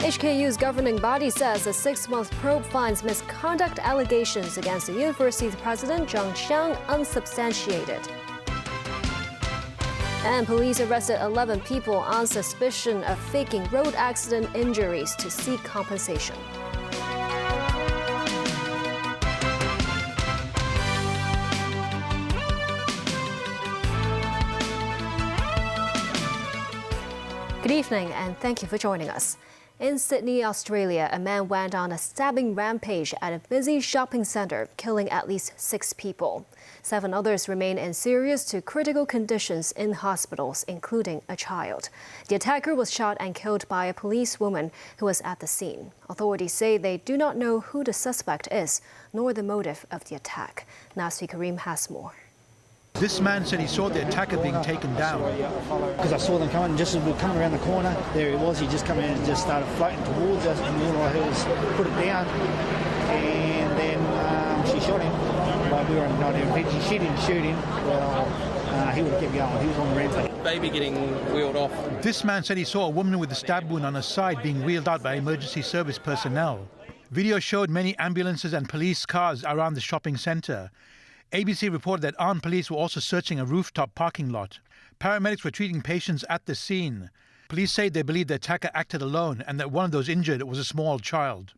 HKU's governing body says a 6-month probe finds misconduct allegations against the university's president, Zhang Xiang, unsubstantiated. And police arrested 11 people on suspicion of faking road accident injuries to seek compensation. Good evening, and thank you for joining us. In Sydney, Australia, a man went on a stabbing rampage at a busy shopping centre, killing at least 6 people. 7 others remain in serious to critical conditions in hospitals, including a child. The attacker was shot and killed by a policewoman who was at the scene. Authorities say they do not know who the suspect is, nor the motive of the attack. Nasfi Karim has more. This man said he saw the attacker being taken down. Because I saw them coming, just as we were coming around the corner, there he was. He just come in and just started floating towards us, and all I heard was put it down. And then she shot him. But we were not in. She didn't shoot him. Well, he would have kept going. He was on the rampage. Baby getting wheeled off. This man said he saw a woman with a stab wound on her side being wheeled out by emergency service personnel. Video showed many ambulances and police cars around the shopping centre. ABC reported that armed police were also searching a rooftop parking lot. Paramedics were treating patients at the scene. Police say they believe the attacker acted alone and that one of those injured was a small child.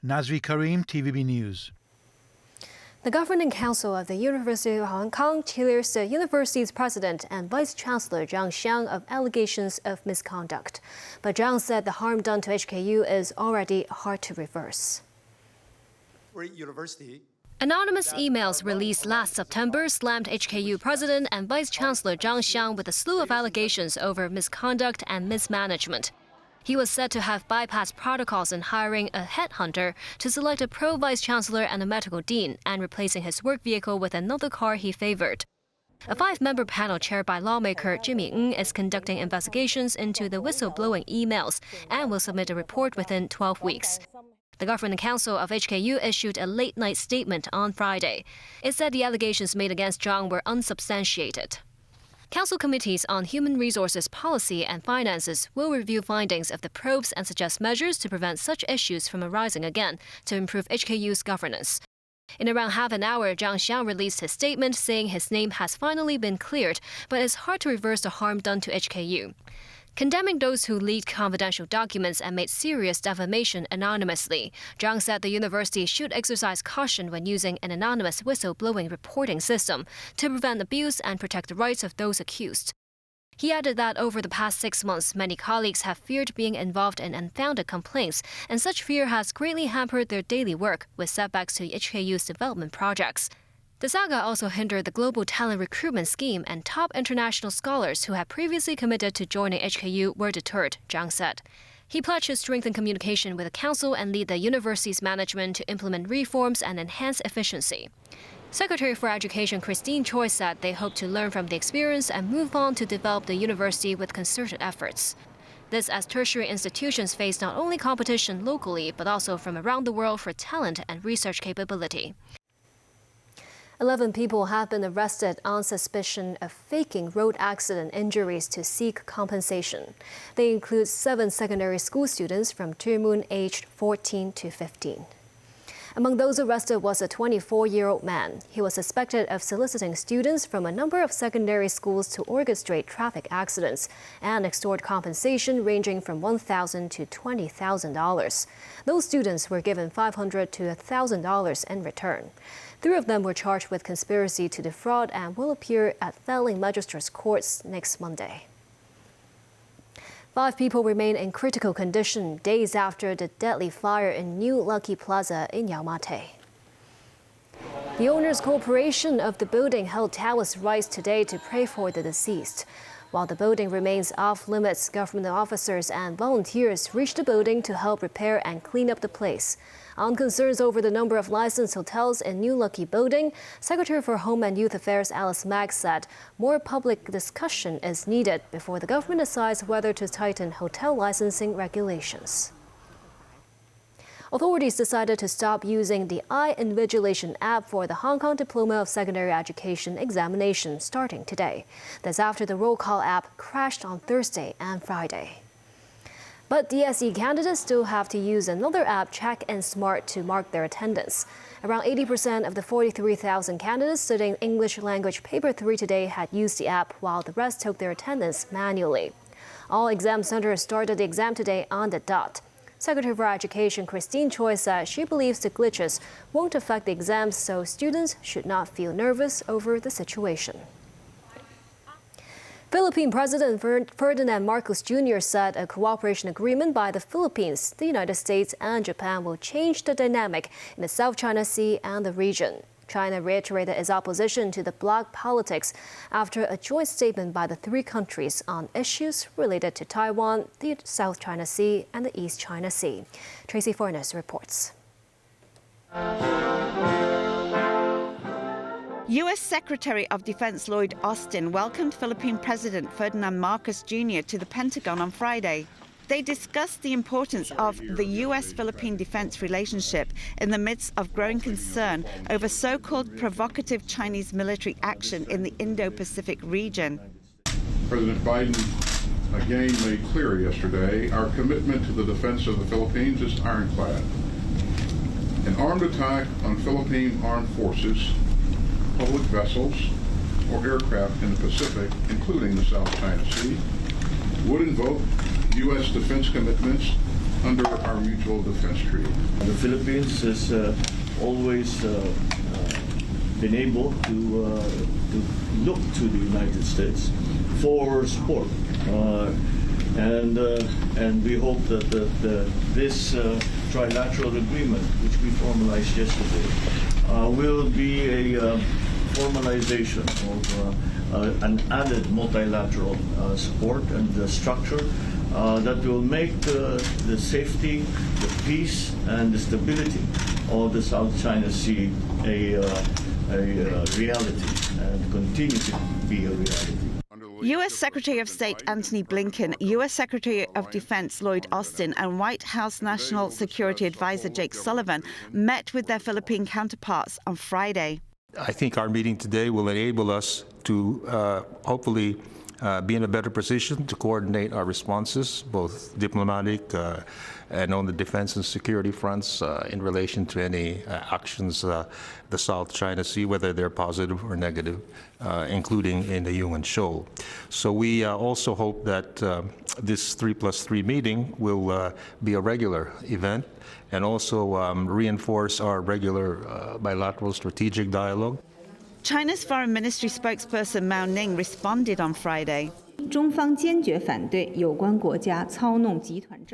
Nazri Karim, TVB News. The Governing Council of the University of Hong Kong clears the university's president and vice-chancellor Zhang Xiang of allegations of misconduct. But Zhang said the harm done to HKU is already hard to reverse. Anonymous emails released last September slammed HKU President and Vice-Chancellor Zhang Xiang with a slew of allegations over misconduct and mismanagement. He was said to have bypassed protocols in hiring a headhunter to select a pro-vice-chancellor and a medical dean and replacing his work vehicle with another car he favored. A 5-member panel chaired by lawmaker Jimmy Ng is conducting investigations into the whistleblowing emails and will submit a report within 12 weeks. The Governing Council of HKU issued a late-night statement on Friday. It said the allegations made against Zhang were unsubstantiated. Council committees on human resources policy and finances will review findings of the probes and suggest measures to prevent such issues from arising again to improve HKU's governance. In around half an hour, Zhang Xiang released his statement saying his name has finally been cleared, but it's hard to reverse the harm done to HKU. Condemning those who leaked confidential documents and made serious defamation anonymously, Zhang said the university should exercise caution when using an anonymous whistleblowing reporting system to prevent abuse and protect the rights of those accused. He added that over the past 6 months, many colleagues have feared being involved in unfounded complaints, and such fear has greatly hampered their daily work, with setbacks to HKU's development projects. The saga also hindered the global talent recruitment scheme, and top international scholars who had previously committed to joining HKU were deterred, Zhang said. He pledged to strengthen communication with the council and lead the university's management to implement reforms and enhance efficiency. Secretary for Education Christine Choi said they hope to learn from the experience and move on to develop the university with concerted efforts. This as tertiary institutions face not only competition locally, but also from around the world for talent and research capability. 11 people have been arrested on suspicion of faking road accident injuries to seek compensation. They include 7 secondary school students from Tuen Mun aged 14 to 15. Among those arrested was a 24-year-old man. He was suspected of soliciting students from a number of secondary schools to orchestrate traffic accidents and extort compensation ranging from $1,000 to $20,000. Those students were given $500 to $1,000 in return. 3 of them were charged with conspiracy to defraud and will appear at Fanling Magistrates Courts next Monday. 5 people remain in critical condition days after the deadly fire in New Lucky Plaza in Yau Ma Tei. The Owners Corporation of the building held Taoist rites today to pray for the deceased. While the building remains off limits, government officers and volunteers reached the building to help repair and clean up the place. On concerns over the number of licensed hotels in New Lucky Building, Secretary for Home and Youth Affairs Alice Mack said more public discussion is needed before the government decides whether to tighten hotel licensing regulations. Authorities decided to stop using the Eye Invigilation app for the Hong Kong Diploma of Secondary Education examination starting today. That's after the roll call app crashed on Thursday and Friday. But DSE candidates still have to use another app, Check and Smart, to mark their attendance. Around 80% of the 43,000 candidates studying English language paper 3 today had used the app, while the rest took their attendance manually. All exam centers started the exam today on the dot. Secretary for Education Christine Choi said she believes the glitches won't affect the exams, so students should not feel nervous over the situation. Philippine President Ferdinand Marcos Jr. said a cooperation agreement by the Philippines, the United States, and Japan will change the dynamic in the South China Sea and the region. China reiterated its opposition to the bloc politics after a joint statement by the three countries on issues related to Taiwan, the South China Sea, and the East China Sea. Tracy Furness reports. U.S. Secretary of Defense Lloyd Austin welcomed Philippine President Ferdinand Marcos Jr. to the Pentagon on Friday. They discussed the importance of the U.S.-Philippine defense relationship in the midst of growing concern over so-called provocative Chinese military action in the Indo-Pacific region. President Biden again made clear yesterday our commitment to the defense of the Philippines is ironclad. An armed attack on Philippine armed forces, public vessels, or aircraft in the Pacific, including the South China Sea, would invoke U.S. defense commitments under our mutual defense treaty. The Philippines has always been able to look to the United States for support, and we hope that this trilateral agreement, which we formalized yesterday, will be a formalization of an added multilateral support and structure that will make the safety, the peace, and the stability of the South China Sea a reality and continue to be a reality. U.S. Secretary of State Antony Blinken, U.S. Secretary of Defense Lloyd Austin, and White House National Security Advisor Jake Sullivan met with their Philippine counterparts on Friday. I think our meeting today will enable us to hopefully be in a better position to coordinate our responses, both diplomatic and on the defense and security fronts in relation to any actions the South China Sea, whether they're positive or negative, including in the Yunnan Shoal. So we also hope that this 3+3 meeting will be a regular event and also reinforce our regular bilateral strategic dialogue. China's Foreign Ministry spokesperson Mao Ning responded on Friday.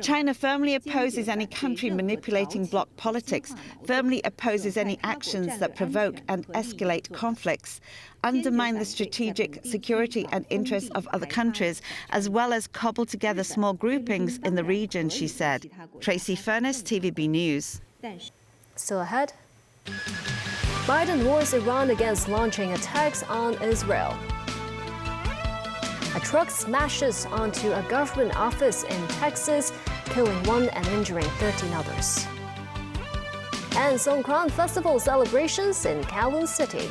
China firmly opposes any country manipulating bloc politics, firmly opposes any actions that provoke and escalate conflicts, undermine the strategic security and interests of other countries, as well as cobble together small groupings in the region, she said. Tracy Furness, TVB News. Still ahead. Biden warns Iran against launching attacks on Israel. A truck smashes onto a government office in Texas, killing 1 and injuring 13 others. And Songkran Festival celebrations in Kowloon City.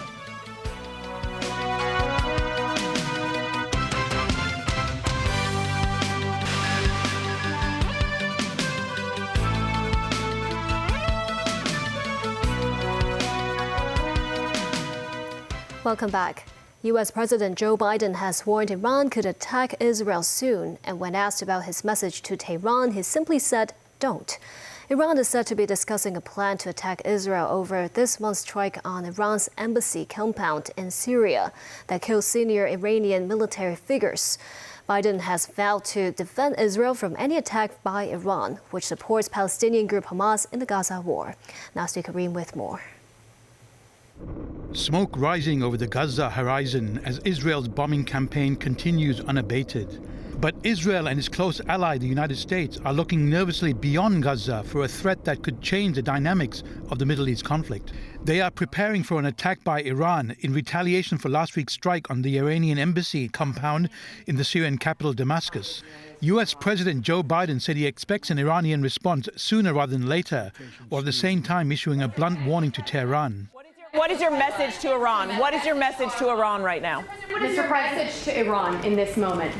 Welcome back. U.S. President Joe Biden has warned Iran could attack Israel soon, and when asked about his message to Tehran, he simply said, "Don't." Iran is said to be discussing a plan to attack Israel over this month's strike on Iran's embassy compound in Syria that killed senior Iranian military figures. Biden has vowed to defend Israel from any attack by Iran, which supports Palestinian group Hamas in the Gaza war. Now, Kareem with more. Smoke rising over the Gaza horizon as Israel's bombing campaign continues unabated. But Israel and its close ally, the United States, are looking nervously beyond Gaza for a threat that could change the dynamics of the Middle East conflict. They are preparing for an attack by Iran in retaliation for last week's strike on the Iranian embassy compound in the Syrian capital Damascus. US President Joe Biden said he expects an Iranian response sooner rather than later, while at the same time issuing a blunt warning to Tehran. What is your message to Iran? What is your message to Iran right now? Mr. President, to Iran in this moment?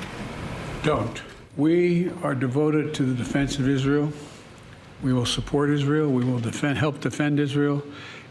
Don't. We are devoted to the defense of Israel. We will support Israel. We will help defend Israel,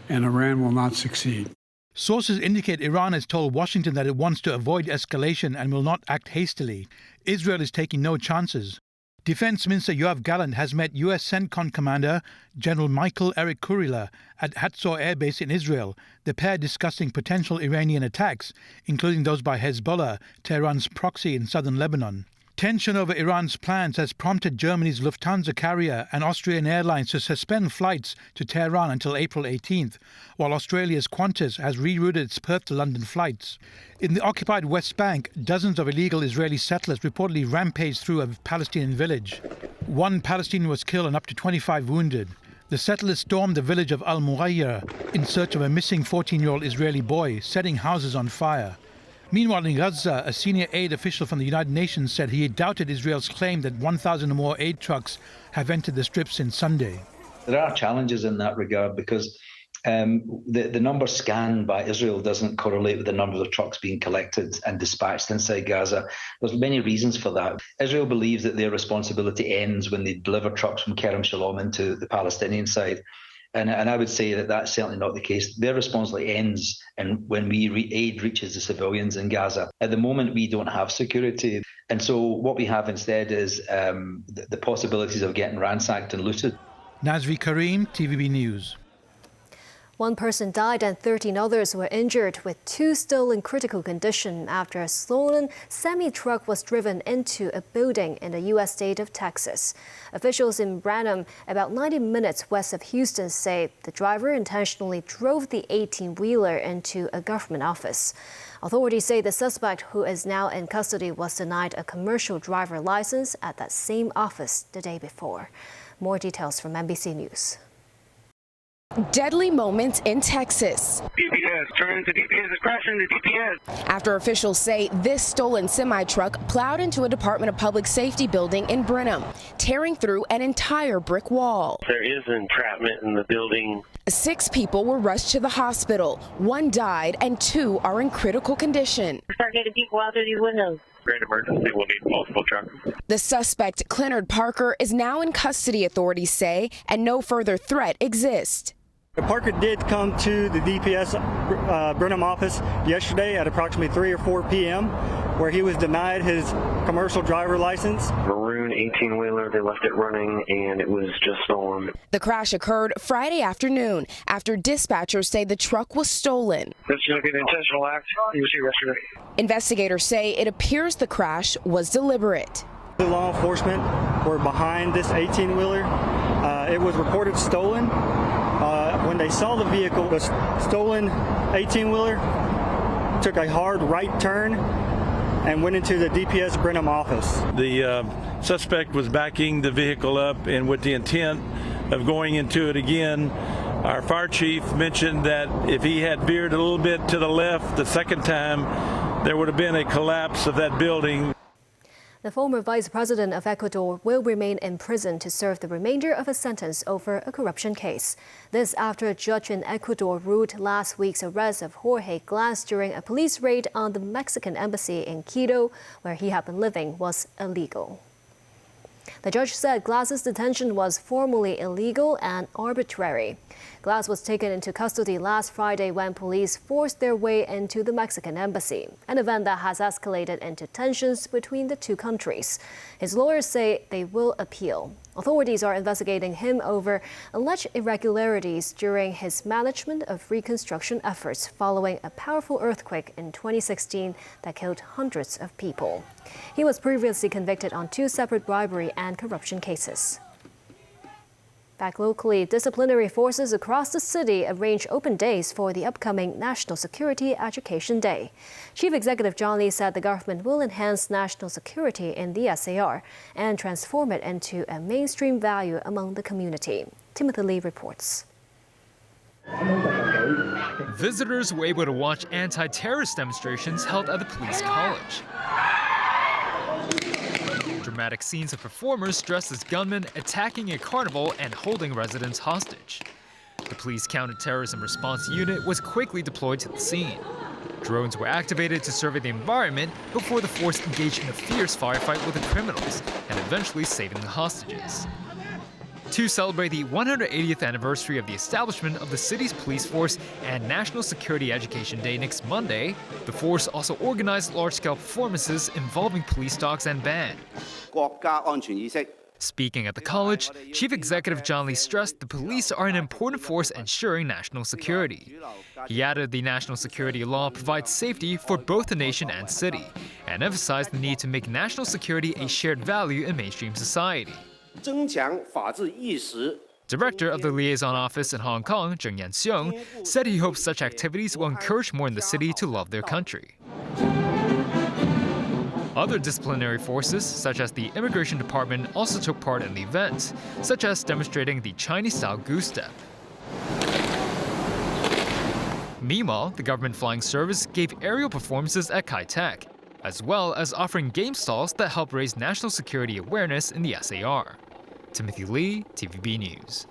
and Iran will not succeed. Sources indicate Iran has told Washington that it wants to avoid escalation and will not act hastily. Israel is taking no chances. Defense Minister Yoav Gallant has met U.S. CENTCOM Commander General Michael Eric Kurila at Hatzor Air Base in Israel, the pair discussing potential Iranian attacks, including those by Hezbollah, Tehran's proxy in southern Lebanon. Tension over Iran's plans has prompted Germany's Lufthansa carrier and Austrian Airlines to suspend flights to Tehran until April 18th, while Australia's Qantas has rerouted its Perth to London flights. In the occupied West Bank, dozens of illegal Israeli settlers reportedly rampaged through a Palestinian village. One Palestinian was killed and up to 25 wounded. The settlers stormed the village of Al-Mughayr in search of a missing 14-year-old Israeli boy, setting houses on fire. Meanwhile, in Gaza, a senior aid official from the United Nations said he doubted Israel's claim that 1,000 or more aid trucks have entered the strip since Sunday. There are challenges in that regard because the number scanned by Israel doesn't correlate with the number of trucks being collected and dispatched inside Gaza. There's many reasons for that. Israel believes that their responsibility ends when they deliver trucks from Kerem Shalom into the Palestinian side. And I would say that that's certainly not the case. Their responsibility ends when aid reaches the civilians in Gaza. At the moment, we don't have security. And so what we have instead is the possibilities of getting ransacked and looted. Nazri Karim, TVB News. One person died and 13 others were injured, with 2 still in critical condition after a stolen semi-truck was driven into a building in the U.S. state of Texas. Officials in Branham, about 90 minutes west of Houston, say the driver intentionally drove the 18-wheeler into a government office. Authorities say the suspect, who is now in custody, was denied a commercial driver license at that same office the day before. More details from NBC News. Deadly moments in Texas. DPS, turn to DPS, is crashing the DPS. After officials say this stolen semi-truck plowed into a Department of Public Safety building in Brenham, tearing through an entire brick wall. There is entrapment in the building. 6 people were rushed to the hospital. 1 died and 2 are in critical condition. Start getting people out through these windows. Great emergency, we'll need multiple trucks. The suspect, Clinard Parker, is now in custody, authorities say, and no further threat exists. Parker did come to the DPS Brenham office yesterday at approximately 3 or 4 p.m. where he was denied his commercial driver license. Maroon 18-wheeler, they left it running and it was just stolen. The crash occurred Friday afternoon after dispatchers say the truck was stolen. This should be an intentional act. You was here yesterday. Investigators say it appears the crash was deliberate. The law enforcement were behind this 18-wheeler. It was reported stolen. When they saw the vehicle, the stolen 18-wheeler took a hard right turn and went into the DPS Brenham office. The suspect was backing the vehicle up and with the intent of going into it again. Our fire chief mentioned that if he had veered a little bit to the left the second time, there would have been a collapse of that building. The former vice president of Ecuador will remain in prison to serve the remainder of his sentence over a corruption case. This after a judge in Ecuador ruled last week's arrest of Jorge Glass during a police raid on the Mexican embassy in Quito, where he had been living, was illegal. The judge said Glass's detention was formally illegal and arbitrary. Glass was taken into custody last Friday when police forced their way into the Mexican embassy, an event that has escalated into tensions between the 2 countries. His lawyers say they will appeal. Authorities are investigating him over alleged irregularities during his management of reconstruction efforts following a powerful earthquake in 2016 that killed hundreds of people. He was previously convicted on 2 separate bribery and corruption cases. Back locally, disciplinary forces across the city arrange open days for the upcoming National Security Education Day. Chief Executive John Lee said the government will enhance national security in the SAR and transform it into a mainstream value among the community. Timothy Lee reports. Visitors were able to watch anti-terrorist demonstrations held at the police college. Dramatic scenes of performers dressed as gunmen attacking a carnival and holding residents hostage. The police counter-terrorism response unit was quickly deployed to the scene. Drones were activated to survey the environment before the force engaged in a fierce firefight with the criminals and eventually saving the hostages. To celebrate the 180th anniversary of the establishment of the city's police force and National Security Education Day next Monday, the force also organized large-scale performances involving police dogs and band. Speaking at the college, Chief Executive John Lee stressed the police are an important force ensuring national security. He added the national security law provides safety for both the nation and city, and emphasized the need to make national security a shared value in mainstream society. Director of the Liaison Office in Hong Kong, Zheng Yanxiong, said he hopes such activities will encourage more in the city to love their country. Other disciplinary forces, such as the Immigration Department, also took part in the event, such as demonstrating the Chinese-style goose step. Meanwhile, the government flying service gave aerial performances at Kai Tak, as well as offering game stalls that help raise national security awareness in the SAR. Timothy Lee, TVB News.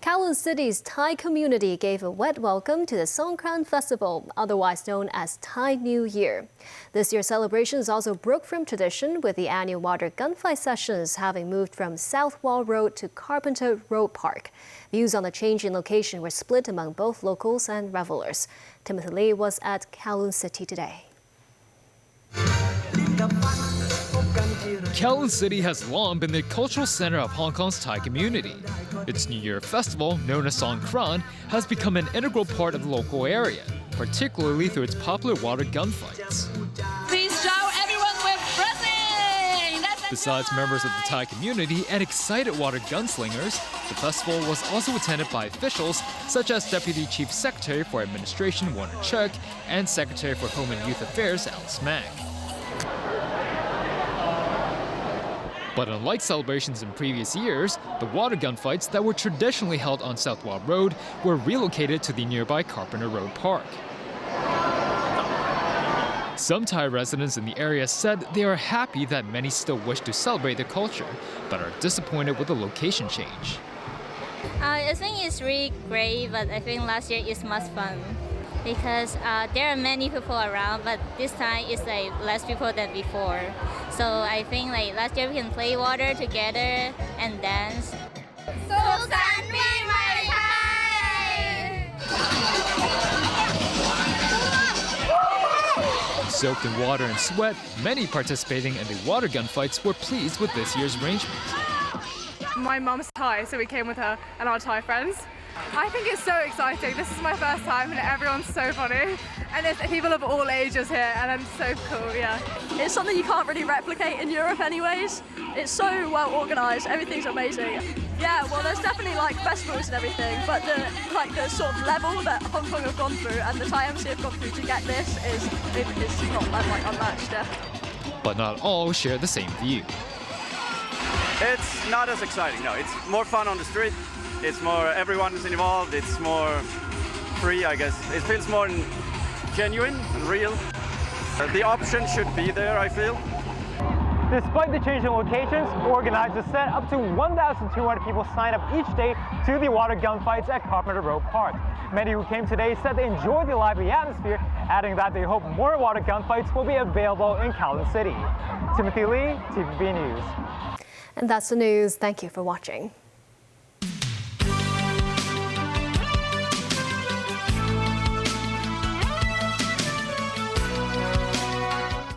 Kowloon City's Thai community gave a wet welcome to the Songkran Festival, otherwise known as Thai New Year. This year's celebrations also broke from tradition, with the annual water gunfight sessions having moved from South Wall Road to Carpenter Road Park. Views on the change in location were split among both locals and revelers. Timothy Lee was at Kowloon City today. Kowloon City has long been the cultural center of Hong Kong's Thai community. Its New Year festival, known as Songkran, has become an integral part of the local area, particularly through its popular water gunfights. Please show everyone with blessing! Besides members of the Thai community and excited water gunslingers, the festival was also attended by officials such as Deputy Chief Secretary for Administration Warner Chuk and Secretary for Home and Youth Affairs Alice Mack. But unlike celebrations in previous years, the water gunfights that were traditionally held on South Wall Road were relocated to the nearby Carpenter Road Park. Some Thai residents in the area said they are happy that many still wish to celebrate their culture, but are disappointed with the location change. I think it's really great, but I think last year is much fun because there are many people around, but this time it's like less people than before. So I think like last year we can play water together and dance. Soaked in water and sweat, many participating in the water gunfights were pleased with this year's arrangement. My mum's Thai, so we came with her and our Thai friends. I think it's so exciting. This is my first time and everyone's so funny. And there's people of all ages here and it's so cool, yeah. It's something you can't really replicate in Europe anyways. It's so well organised, everything's amazing. Yeah, well there's definitely like festivals and everything, but the sort of level that Hong Kong have gone through and the Thai MC have gone through to get this is not like unmatched, yeah. But not all share the same view. It's not as exciting, no. It's more fun on the street. It's more, everyone is involved. It's more free, I guess. It feels more genuine and real. The option should be there, I feel. Despite the change in locations, organizers said up to 1,200 people signed up each day to the water gunfights at Carpenter Road Park. Many who came today said they enjoyed the lively atmosphere, adding that they hope more water gunfights will be available in Kowloon City. Timothy Lee, TVB News. And that's the news. Thank you for watching.